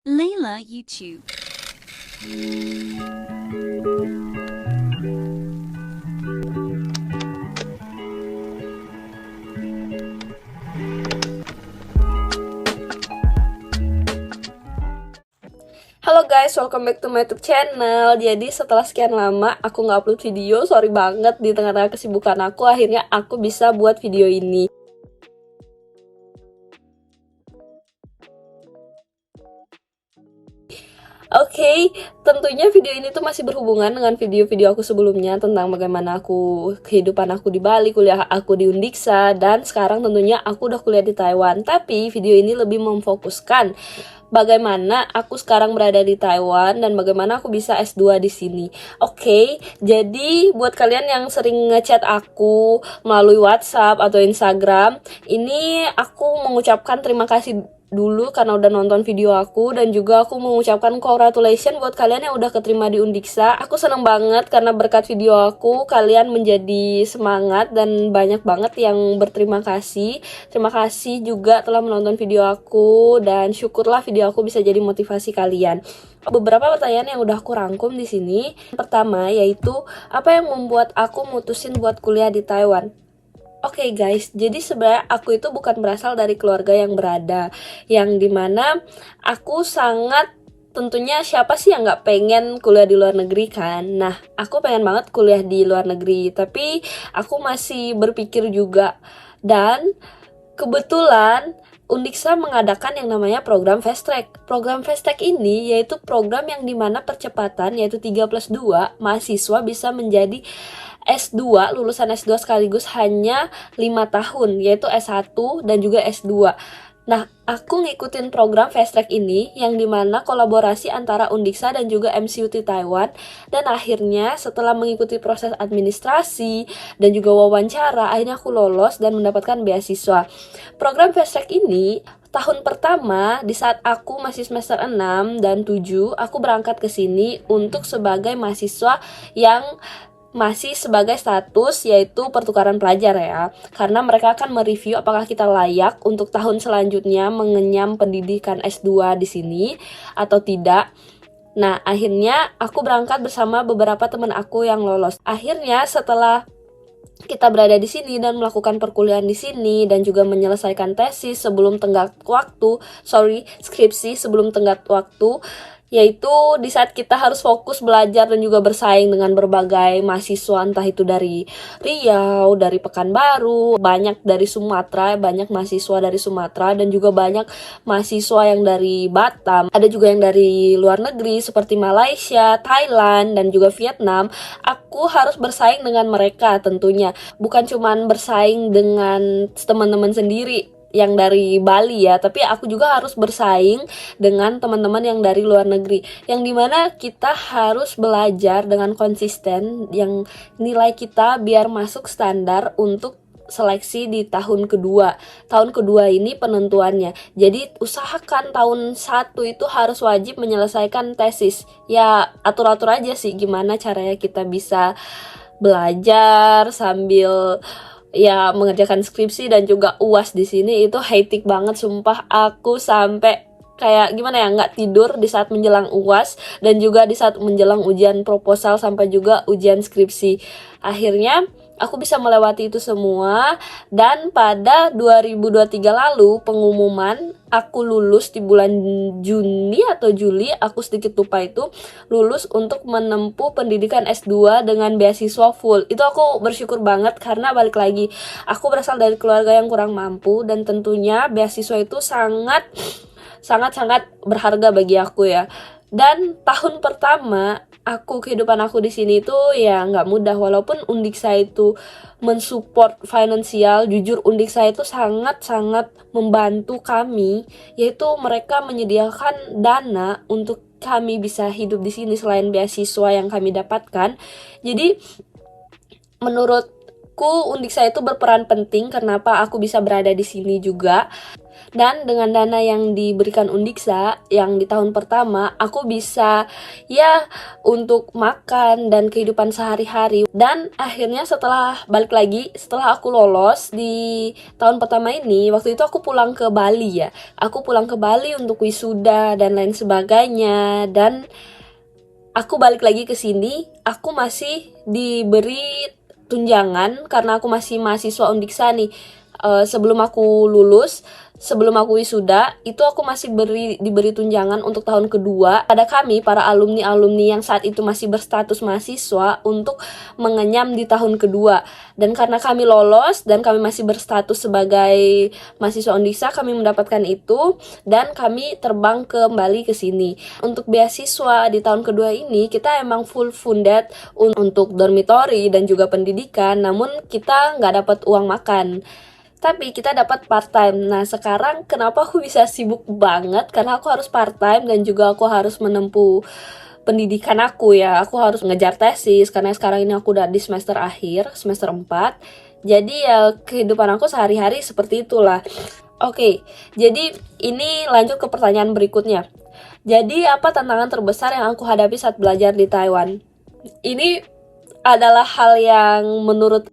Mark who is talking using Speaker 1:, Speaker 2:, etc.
Speaker 1: Layla YouTube.
Speaker 2: Halo guys, welcome back to my YouTube channel. Jadi setelah sekian lama aku nggak upload video, sorry banget, di tengah-tengah kesibukan aku, akhirnya aku bisa buat video ini. Oke, tentunya video ini tuh masih berhubungan dengan video-video aku sebelumnya tentang bagaimana kehidupan aku di Bali, kuliah aku di Undiksa, dan sekarang tentunya aku udah kuliah di Taiwan. Tapi video ini lebih memfokuskan bagaimana aku sekarang berada di Taiwan dan bagaimana aku bisa S2 di sini. Oke, jadi buat kalian yang sering ngechat aku melalui WhatsApp atau Instagram, ini aku mengucapkan terima kasih dulu karena udah nonton video aku, dan juga aku mengucapkan congratulations buat kalian yang udah keterima di Undiksa. Aku seneng banget karena berkat video aku kalian menjadi semangat dan banyak banget yang berterima kasih. Terima kasih juga telah menonton video aku dan syukurlah video aku bisa jadi motivasi kalian. Beberapa pertanyaan yang udah aku rangkum di sini. Pertama yaitu apa yang membuat aku mutusin buat kuliah di Taiwan? Oke guys, jadi sebenarnya aku itu bukan berasal dari keluarga yang berada, yang dimana aku sangat, tentunya siapa sih yang nggak pengen kuliah di luar negeri kan. Nah, aku pengen banget kuliah di luar negeri, tapi aku masih berpikir juga. Dan kebetulan Undiksa mengadakan yang namanya program Fast Track. Program Fast Track ini yaitu program yang dimana percepatan, yaitu 3+2, mahasiswa bisa menjadi S2, lulusan S2 sekaligus hanya 5 tahun, yaitu S1 dan juga S2. Nah, aku ngikutin program Fast Track ini yang dimana kolaborasi antara Undiksa dan juga MCUT Taiwan, dan akhirnya setelah mengikuti proses administrasi dan juga wawancara, akhirnya aku lolos dan mendapatkan beasiswa. Program Fast Track ini tahun pertama di saat aku masih semester 6 dan 7, aku berangkat ke sini untuk sebagai mahasiswa yang masih sebagai status yaitu pertukaran pelajar ya, karena mereka akan mereview apakah kita layak untuk tahun selanjutnya mengenyam pendidikan S2 di sini atau tidak. Nah, akhirnya aku berangkat bersama beberapa teman aku yang lolos. Akhirnya setelah kita berada di sini dan melakukan perkuliahan di sini dan juga menyelesaikan tesis sebelum tenggat waktu, skripsi sebelum tenggat waktu, yaitu di saat kita harus fokus belajar dan juga bersaing dengan berbagai mahasiswa, entah itu dari Riau, dari Pekanbaru, banyak dari Sumatera, banyak mahasiswa dari Sumatera, dan juga banyak mahasiswa yang dari Batam, ada juga yang dari luar negeri seperti Malaysia, Thailand, dan juga Vietnam. Aku harus bersaing dengan mereka tentunya, bukan cuman bersaing dengan teman-teman sendiri yang dari Bali ya, tapi aku juga harus bersaing dengan teman-teman yang dari luar negeri, yang dimana kita harus belajar dengan konsisten, yang nilai kita biar masuk standar untuk seleksi di tahun kedua. Tahun kedua ini penentuannya, jadi usahakan tahun 1 itu harus wajib menyelesaikan tesis. Ya atur-atur aja sih gimana caranya kita bisa belajar sambil ya mengerjakan skripsi dan juga UAS. Di sini itu hectic banget sumpah, aku sampai kayak gimana ya, nggak tidur di saat menjelang UAS dan juga di saat menjelang ujian proposal sampai juga ujian skripsi. Akhirnya aku bisa melewati itu semua, dan pada 2023 lalu pengumuman aku lulus di bulan Juni atau Juli, aku sedikit lupa itu, lulus untuk menempuh pendidikan S2 dengan beasiswa full. Itu aku bersyukur banget karena balik lagi, aku berasal dari keluarga yang kurang mampu dan tentunya beasiswa itu sangat berharga bagi aku ya. Dan tahun pertama kehidupan aku di sini tuh ya nggak mudah, walaupun Undiksa itu mensupport finansial. Jujur Undiksa itu sangat membantu kami, yaitu mereka menyediakan dana untuk kami bisa hidup di sini selain beasiswa yang kami dapatkan. Jadi menurutku Undiksa itu berperan penting kenapa aku bisa berada di sini juga. Dan dengan dana yang diberikan Undiksa yang di tahun pertama, aku bisa ya untuk makan dan kehidupan sehari-hari. Dan akhirnya setelah balik lagi, setelah aku lolos di tahun pertama ini, waktu itu aku pulang ke Bali ya. Aku pulang ke Bali untuk wisuda dan lain sebagainya. Dan aku balik lagi ke sini, aku masih diberi tunjangan karena aku masih mahasiswa Undiksa nih. Sebelum aku lulus, sebelum aku wisuda, itu aku masih diberi tunjangan untuk tahun kedua pada kami para alumni-alumni yang saat itu masih berstatus mahasiswa untuk mengenyam di tahun kedua. Dan karena kami lolos dan kami masih berstatus sebagai mahasiswa Undiksa, kami mendapatkan itu dan kami terbang kembali ke sini. Untuk beasiswa di tahun kedua ini kita emang full funded untuk dormitory dan juga pendidikan, namun kita nggak dapat uang makan. Tapi kita dapat part time. Nah, sekarang kenapa aku bisa sibuk banget? Karena aku harus part time dan juga aku harus menempuh pendidikan aku ya. Aku harus ngejar tesis karena sekarang ini aku udah di semester akhir, semester 4. Jadi ya kehidupan aku sehari-hari seperti itulah. Oke, jadi ini lanjut ke pertanyaan berikutnya. Jadi apa tantangan terbesar yang aku hadapi saat belajar di Taiwan? Ini adalah hal yang menurut